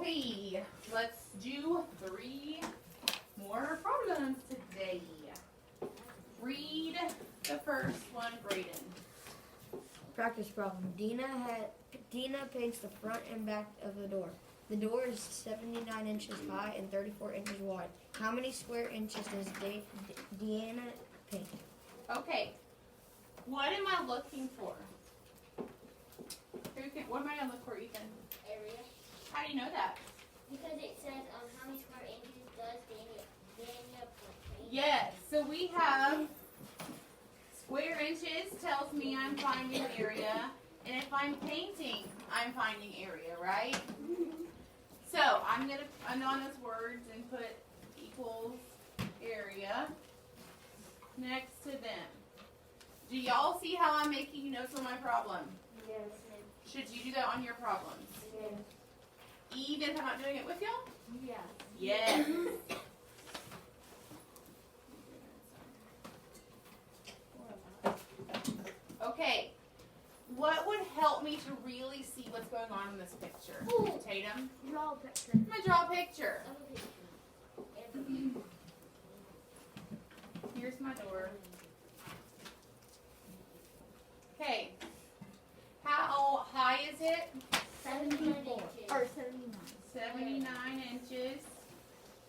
Okay, let's do 3 more problems today. Read the first one, Braden. Practice problem. Dina paints the front and back of the door. The door is 79 inches high and 34 inches wide. How many square inches does Deanna paint? Okay, what am I looking for? What am I going to look for, Ethan? Area. How do you know that? Because it says how many square inches does Daniel paint? Yes, so we have square inches tells me I'm finding area, and if I'm painting, I'm finding area, right? So I'm going to anonymous words and put equals area next to them. Do y'all see how I'm making notes on my problem? Yes. Should you do that on your problems? Yes. Even if I'm not doing it with y'all? Yeah. Yes. Okay. What would help me to really see what's going on in this picture? Ooh. Tatum? Draw a picture. I'm going to draw a picture. Here's my door. Okay. How high is it? 79 inches. Or 79. 79 inches.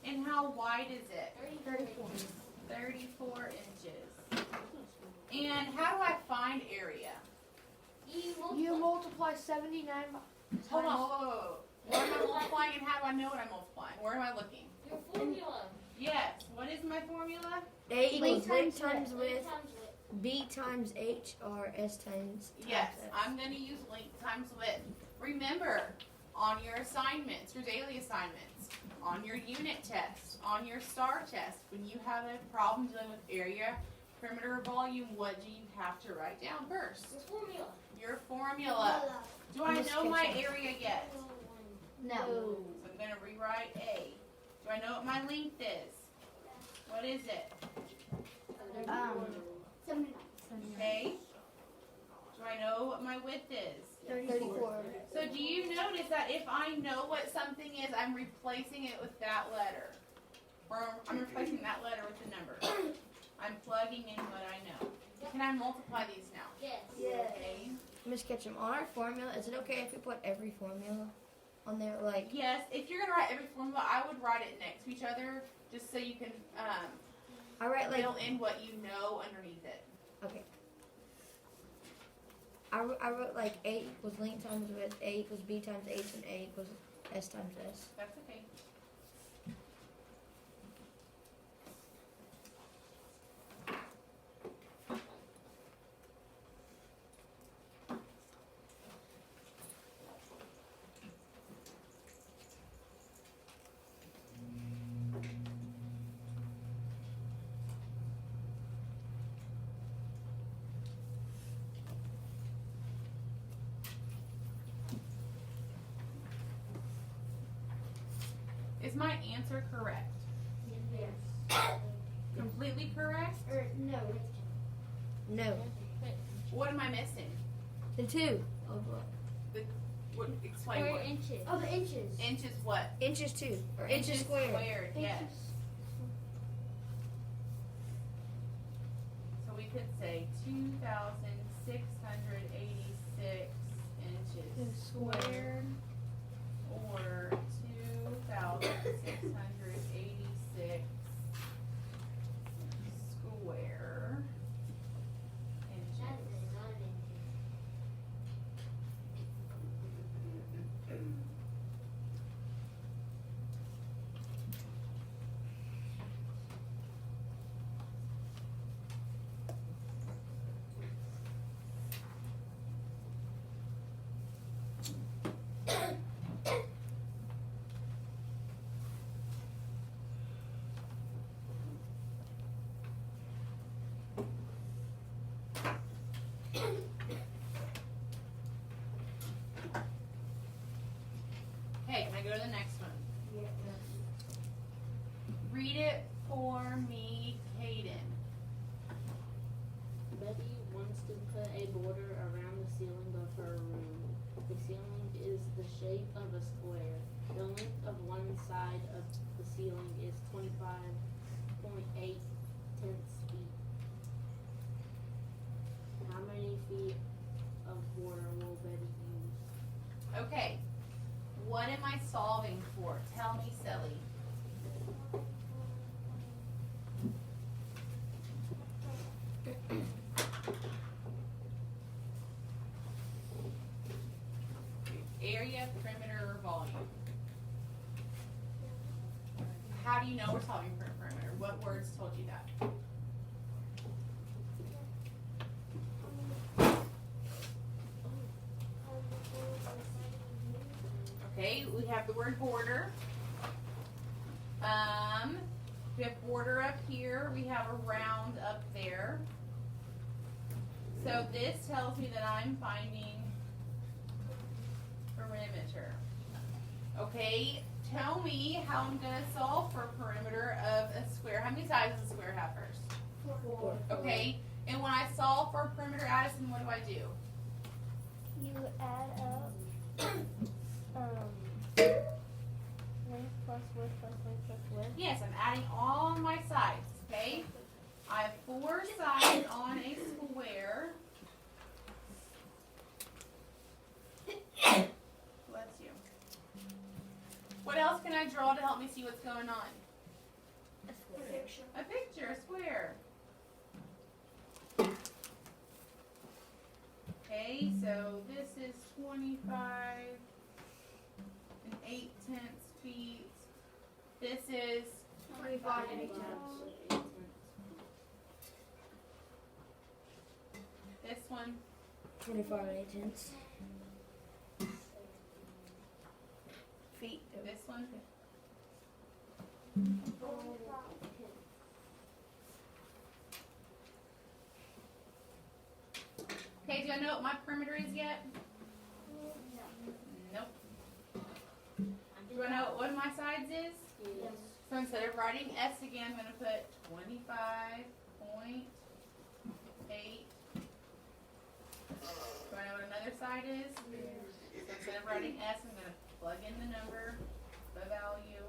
And how wide is it? 34. 34 inches. And how do I find area? You multiply 79 by Hold on, whoa. What am I multiplying and how do I know what I'm multiplying? Where am I looking? Your formula. Yes. What is my formula? A equals Length width times width. Times width. B times H or S times Yes. X. I'm going to use length times width. Remember, on your assignments, your daily assignments, on your unit test, on your STAR test, when you have a problem dealing with area, perimeter, or volume, what do you have to write down first? Your formula. Your formula. Do I know my area yet? No. So I'm going to rewrite A. Do I know what my length is? What is it? 79. Okay. Do I know what my width is? 34. So do you notice that if I know what something is, I'm replacing it with that letter? Or I'm replacing that letter with the number. I'm plugging in what I know. Can I multiply these now? Yes. Okay. Miss Ketchum, on our formula, is it okay if we put every formula on there? Like, Yes, if you're going to write every formula, I would write it next to each other just so you can I write like, fill in what you know underneath it. okay. I wrote like A equals length times width, A equals B times H, and A equals S times S. That's okay. Is my answer correct? Yes. Completely correct? Or no. No. What am I missing? The 2. Of what? What, explain Square what. inches. Oh, the inches. Inches what? Inches 2. Or inches squared. Yes. So we could say 2,686 inches squared or 2,686 square inches. That is not an inch. Okay, can I go to the next one? Yes. Read it for me, Caden. Betty wants to put a border around the ceiling of her room. The ceiling is the shape of a square. The length ceiling is 25.8 feet. How many feet of water will Betty use? Okay. What am I solving for? Tell me, Sally. Area, perimeter, or volume? How do you know we're solving for a perimeter? What words told you that? Okay, we have the word border. We have border up here. We have a round up there. So this tells me that I'm finding perimeter. Okay, tell me how I'm going to solve for perimeter of a square. How many sides does a square have first? 4. Okay, and when I solve for perimeter, Addison, what do? You add up length plus width plus length plus width. Yes, I'm adding all my sides, okay? I have 4 sides on a square. Bless you. What else can I draw to help me see what's going on? A picture, a square. Okay, so this is 25 and 8/10 feet. This is 25 and 8 8 this one. 25 and 8 tenths. Feet. This one. Okay, do I know what my perimeter is yet? Nope. Do I know what one of my sides is? Yes. So instead of writing S again, I'm going to put 25.8. Do I know what another side is? So instead of writing S, I'm going to plug in the number, the value.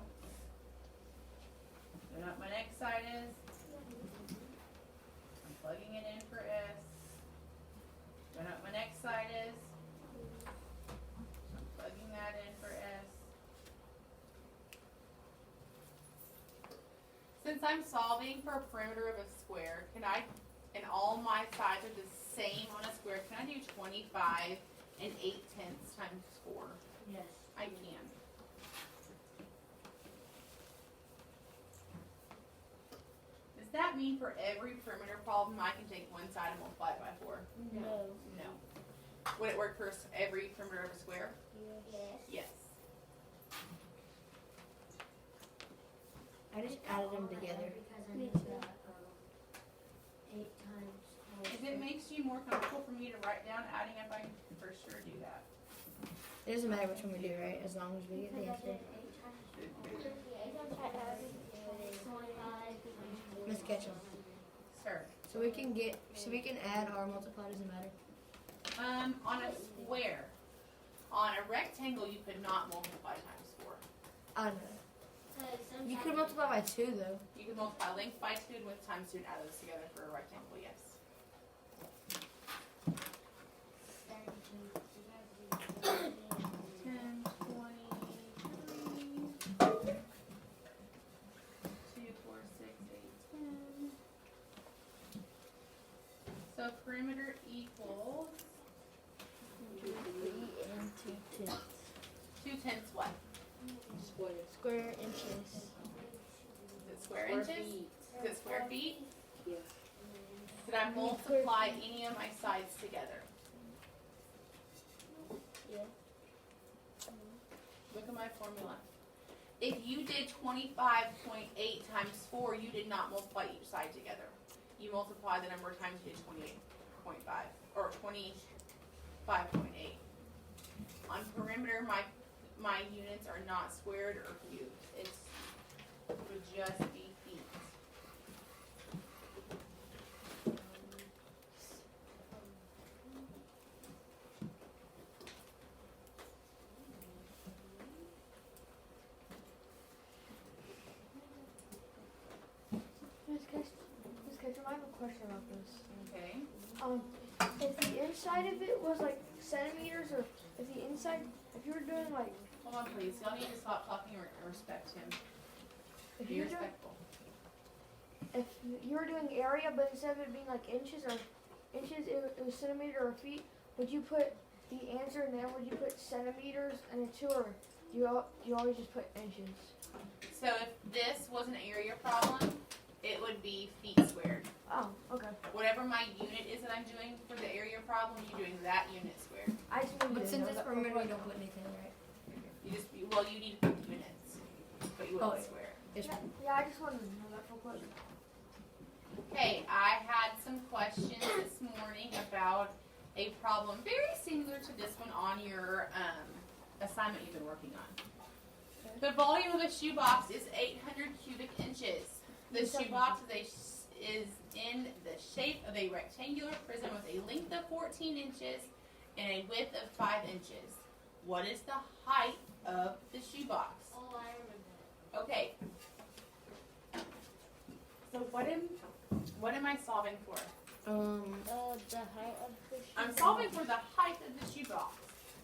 Do I know what my next side is? I'm plugging it in for S. Do I know what my next side is? I'm plugging that in for S. Since I'm solving for a perimeter of a square, can I, and all my sides are the same on a square, can I do 25 and 8/10 times 4? Yes. I can. Does that mean for every perimeter problem I can take one side and multiply it by 4? No. No. Would it work for every perimeter of a square? Yes. Yes. I just added them together. Me too. 8 times. If it makes you more comfortable for me to write down adding up, I can for sure do that. It doesn't matter which one we do, right? As long as we get the answer. Miss Ketchum. Sir. So we can add or multiply, doesn't matter. On a square. On a rectangle, you could not multiply times 4. I know. You could multiply by 2 though. You could multiply length by 2 and width times 2 and add those together for a rectangle, yes. 10, 23, 2, 4, 6, 8, 10. So perimeter equals 3 and 2 tenths. 2/10 what? Square. Square inches. Is it square inches? Feet. Is it square feet? Yes. Did I multiply any of my sides together? Yeah. Look at my formula. If you did 25.8 times 4, you did not multiply each side together. You multiply the number of times you did 28.5 or 25.8. On perimeter, my units are not squared or cubed. It would just be feet. question about this. Okay. If the inside of it was like centimeters, or if the inside, if you were doing like, Hold on, please. Y'all need to stop talking and respect him. if Be you were doing, respectful. if you were doing area, but instead of it being like inches, it was centimeter or feet. Would you put the answer in there? Would you put centimeters and a 2, or do you always just put inches? So if this was an area problem, it would be feet squared. Oh, okay. Whatever my unit is that I'm doing for the area problem, you're doing that unit squared. I just needed But to since know it's that perimeter, before. you don't put anything, right? You need to put units, but you wouldn't Oh, square. Yes. Yeah, I just wanted to know that real quick. Okay, I had some questions this morning about a problem very similar to this one on your assignment you've been working on. The volume of a shoebox is 800 cubic inches. The shoebox is in the shape of a rectangular prism with a length of 14 inches and a width of 5 inches. What is the height of the shoebox? Oh, I remember. Okay. So what am I solving for? The height of the I'm solving for the height of the shoebox.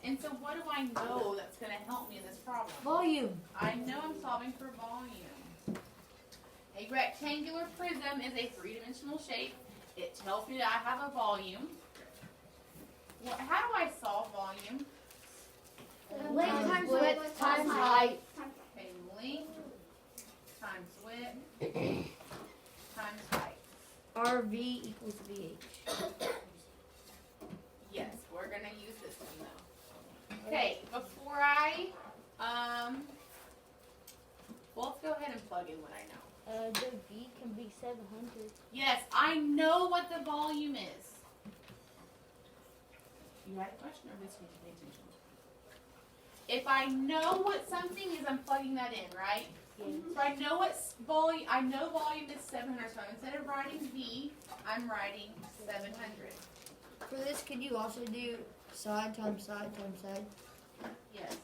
And so what do I know that's going to help me in this problem? Volume. I know I'm solving for volume. A rectangular prism is a three-dimensional shape. It tells me that I have a volume. How do I solve volume? Length times width times height. Okay, length times width times height. RV equals VH. Yes, we're going to use this one though. Okay, before I, well, let's go ahead and plug in what I know. The V can be 700. Yes, I know what the volume is. You had a question or just need to pay attention? If I know what something is, I'm plugging that in, right? Yeah. So I know what volume, I know volume is 700, so instead of writing V, I'm writing 700. For this, could you also do side times side times side? Yes.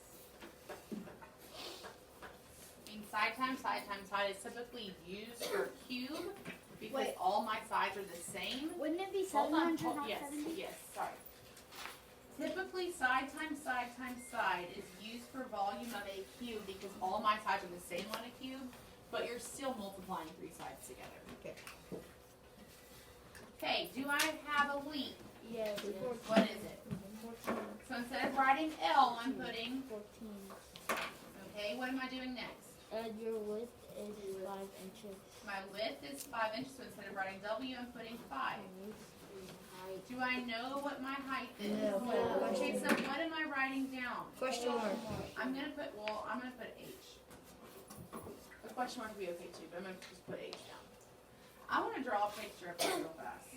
I mean, side times side is typically used for cube because Wait. all my sides are the same. Wouldn't it be Hold on, 700, not yes, 70? yes, sorry. Typically, side times side is used for volume of a cube because all my sides are the same on a cube, but you're still multiplying three sides together. Okay. Okay, do I have a leap? Yes. What is it? 14. So instead of writing L, I'm putting, 14. okay, what am I doing next? Your width is 5 inches. My width is 5 inches, so instead of writing W, I'm putting 5. Do I know what my height is? No. Okay, so what am I writing down? Question mark. I'm gonna put H. The question mark would be okay too, but I'm gonna just put H down. I wanna draw a picture of this real fast.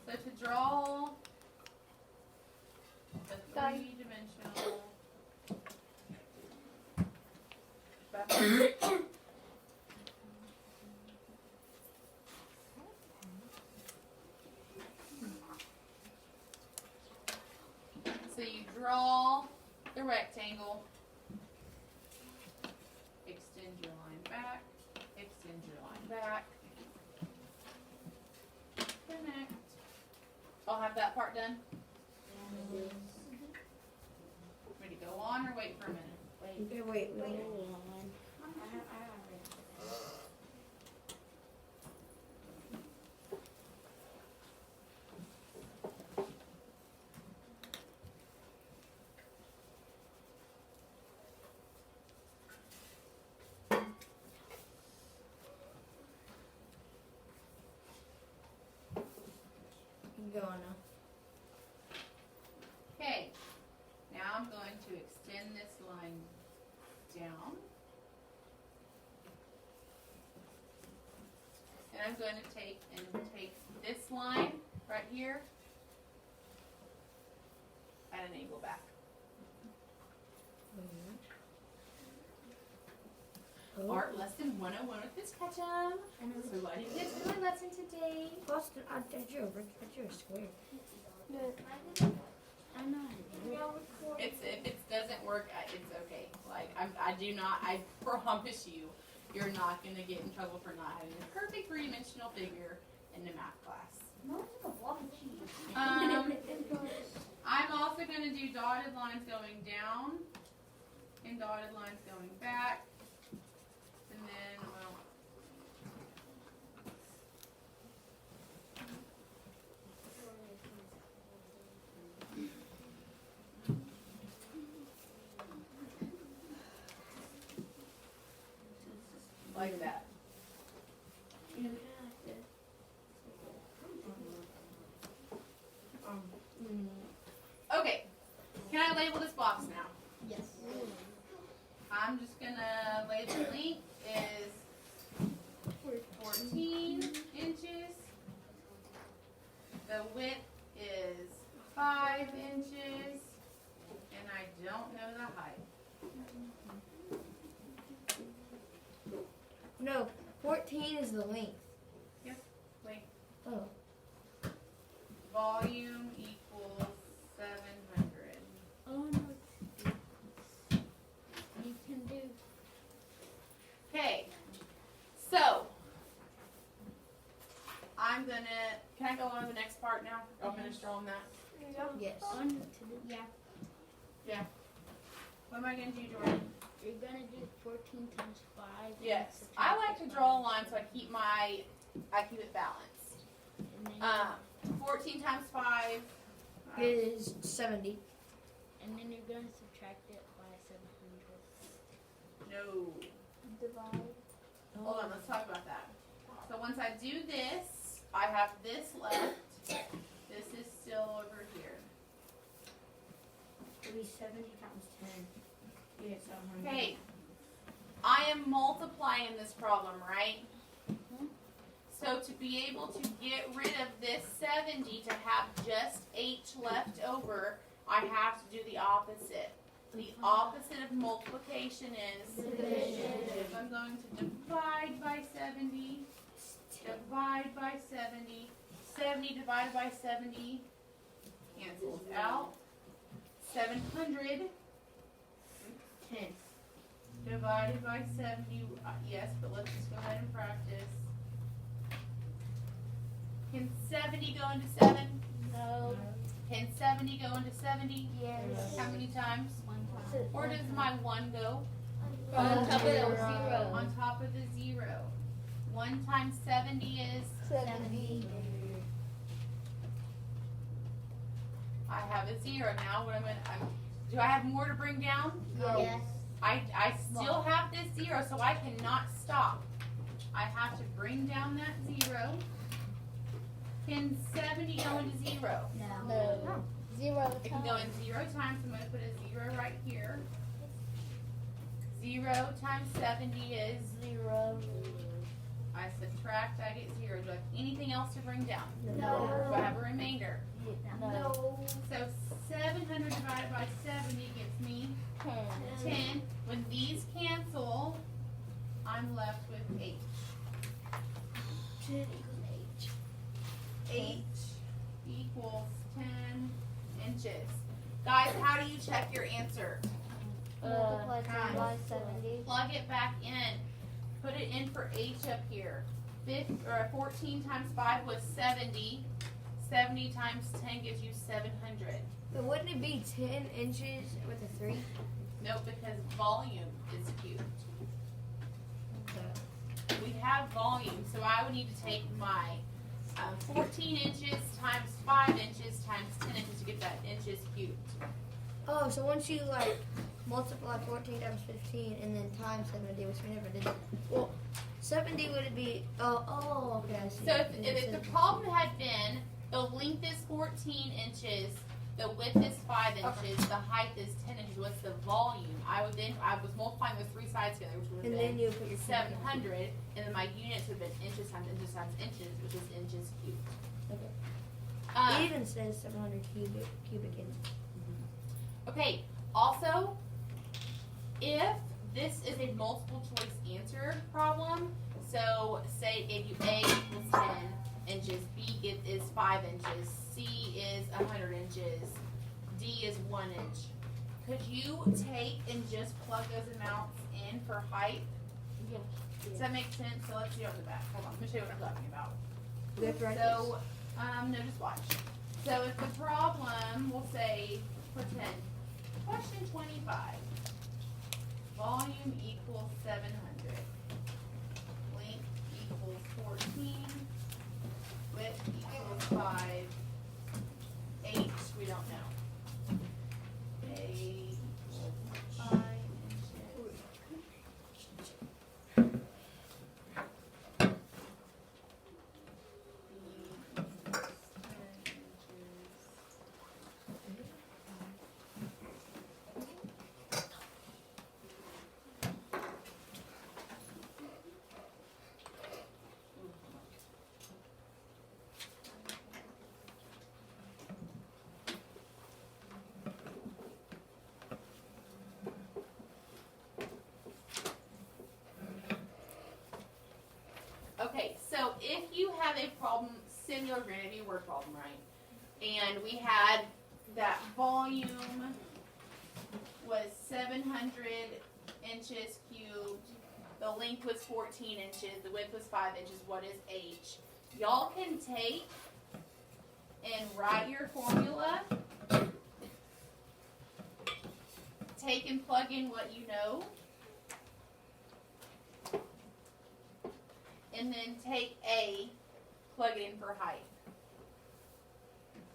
So to draw the three-dimensional so you draw the rectangle, extend your line back, extend your line back, connect. I'll have that part done. Ready to go on or wait for a minute? Okay, wait. Go on now. Okay, now I'm going to extend this line down. And I'm going to take this line right here at an angle back. Oh. Art lesson 101 with Miss Ketchum. So what did you get to my lesson today? Boston, I drew a square. I know. If it doesn't work, it's okay. Like I promise you, you're not gonna get in trouble for not having a perfect three-dimensional figure in the math class. No, it's like a block of cheese. I'm also going to do dotted lines going down and dotted lines going back. And then, well, like that. Okay, can I label this box now? Yes. I'm just gonna label the length is 14 inches. The width is 5 inches. And I don't know the height. No, 14 is the length. Wait, Oh. volume equals 700. Oh no. You can do. Okay, so I'm gonna. Can I go on to the next part now? I'll finish drawing that. Yes. Yeah. What am I gonna do, Jordan? You're gonna do 14 times 5. and Yes, subtract I like it to draw a by- line so I keep it balanced. And then, 14 times 5. Is 70. and then you're gonna subtract it by 700. No. Divide. Hold on, let's talk about that. So once I do this, I have this left. This is still over here. It'll be 70 times 10. You get 700. Okay. I am multiplying this problem, right? So to be able to get rid of this 70 to have just H left over, I have to do the opposite. The opposite of multiplication is Division. If I'm going to divide by 70, divide by 70, 70 divided by 70 cancels out. 700 10. divided by 70, yes, but let's just go ahead and practice. Can 70 go into 7? No. Can 70 go into 70? Yes. How many times? 1 time. Where does my 1 go? On top of the 0. On top of the 0. 1 times 70 is? 70. I have a 0. Now what do I have more to bring down? Yes. I still have this 0, so I cannot stop. I have to bring down that 0. Can 70 go into 0? No. 0 It can go in 0 times. I'm going to put a 0 right here. 0 times 70 is? 0. I subtract, I get 0. Do I have anything else to bring down? No. Do I have a remainder? No. So 700 divided by 70 gives me 10. 10. When these cancel, I'm left with H. 10 equals H. H equals 10 inches. Guys, how do you check your answer? Multiply 10 by 70. Plug it back in. Put it in for H up here. 14 times 5 was 70. 70 times 10 gives you 700. But wouldn't it be 10 inches with a 3? Nope, because volume is cubed. We have volume, so I would need to take my 14 inches times 5 inches times 10 inches to get that inches cubed. Oh, so once you like multiply 14 times 15 and then times 70, which we never did. Well, 70 would it be? Oh, okay, I see. So And if it the says- problem had been the length is 14 inches, the width is 5 inches, the height is 10 inches, what's the volume? I was multiplying those three sides together, which would have and been then you put your 700, and then my units would have been inches times inches times inches, which is inches cubed. Okay. It even says 700 cubic inches. Okay, also, if this is a multiple choice answer problem, so say it gave you A equals 10 inches, B is 5 inches, C is 100 inches, D is 1 inch. Could you take and just plug those amounts in for height? Yes. Does that make sense? So let's do it on the back. Hold on, let me show you what I'm talking about. We have to write So, no, just watch. So if the problem, we'll say, pretend, question 25. Volume equals 700. Length equals 14. Width equals 5. H, we don't know. A equals 5 inches. B equals 10 inches. Okay, so if you have a problem, similar, granted your word problem, right? And we had that volume was 700 inches cubed. The length was 14 inches. The width was 5 inches. What is H? Y'all can take and write your formula. Take and plug in what you know. And then take A, plug it in for height.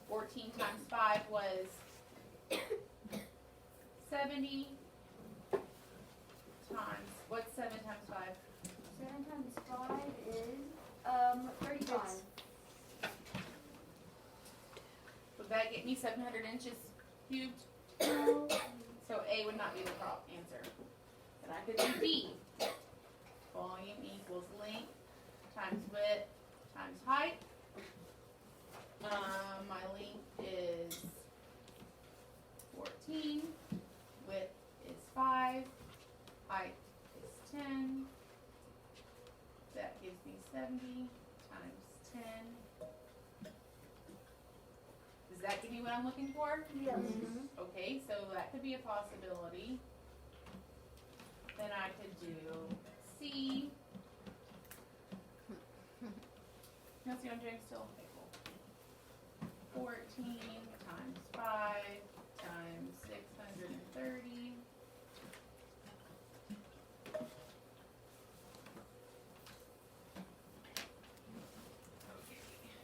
14 times 5 was 70 times, what's 7 times 5? 7 times 5 is 35. Would that get me 700 inches cubed? So A would not be the prop answer. Then I could do B. Volume equals length times width times height. My length is 14. Width is 5. Height is 10. That gives me 70 times 10. Does that give me what I'm looking for? Yes. Okay, so that could be a possibility. Then I could do C. No, see what I'm doing still? Okay, cool. 14 times 5 times 630.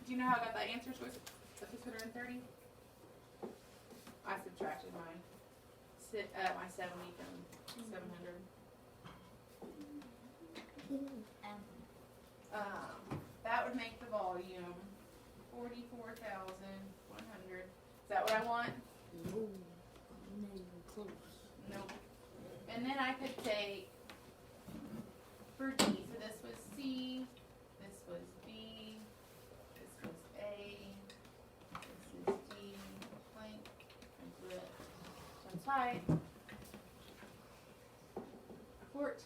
Do you know how I got that answer, Swiss? The 630? I subtracted my 70 from 700. That would make the volume 44,100. Is that what I want? No, not even close. Nope. And then I could take for D. So this was C. This was B. This was A. This is D. Length times width times height. 14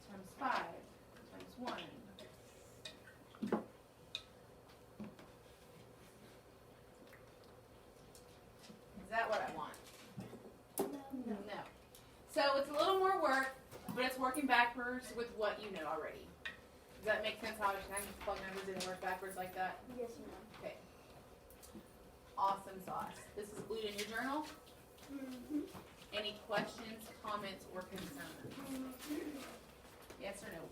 times 5 times 1. Is that what I want? No. So it's a little more work, but it's working backwards with what you know already. Does that make sense how I just kind of plug numbers in and work backwards like that? Yes, ma'am. Okay. Awesome sauce. This is glued in your journal. Any questions, comments, or concerns? Yes or no?